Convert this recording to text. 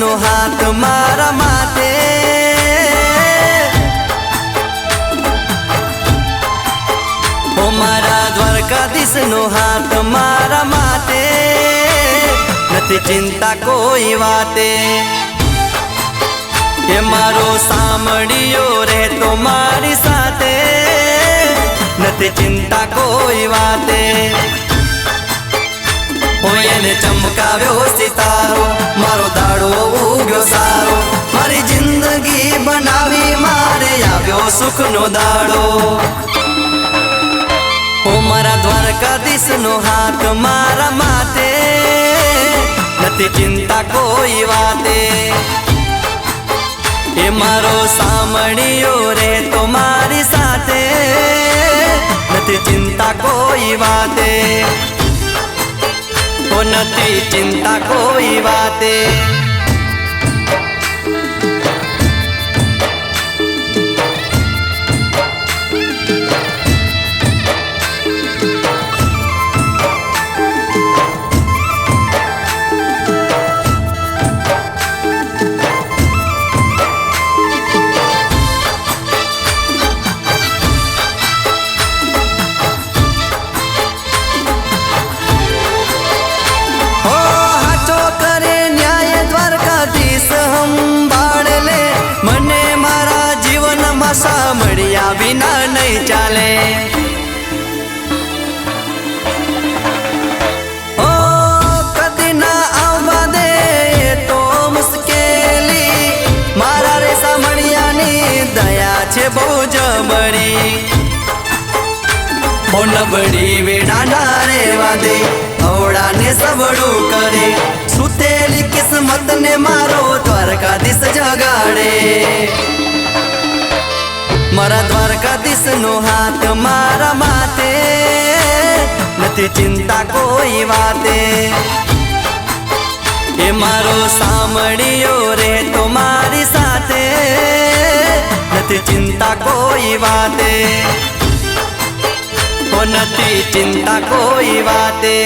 નો હાથ મારા માથે, ઓ મારા દ્વારકાધીશ નો હાથ મારા માથે, નથી ચિંતા કોઈ વાતે, એ મારો સાંભળ્યો રહેતો મારી સાથે, નથી ચિંતા કોઈ વાતે, હોય એને ચમકાવ્યો સિતારો, મારો દાડો ઉગ્યો સારો, મારી જિંદગી બનાવી મારે આવ્યો સુખનો દાડો, ઓ મારા દ્વારકાધીશ નો હાથ મારા માથે, નથી ચિંતા કોઈ વાતે, એ મારો સાંભળ્યો રહેતો મારી સાથે, નથી ચિંતા કોઈ વાતે, ઓ નથી ચિંતા કોઈ વાતે। સાંભળ્યા વિના નહીં ચાલે, ઓ કદી ના આવવા દે તો મુશ્કેલી, મારા રે સાંભળ્યાની દયા છે બહુ જબરી, ઓ નબળી વેડા ના રેવા દે, અવળાને સબળું કરે, સુતેલી કિસ્મત ને મારો દ્વારકાધીશ જગાડે, મારા દ્વારકાધીશ નો હાથ મારા માથે, નથી ચિંતા કોઈ વાતે, એ મારો સાંભળ્યો રહેતો મારી સાથે, નથી ચિંતા કોઈ વાતે, ઓ નથી ચિંતા કોઈ વાતે।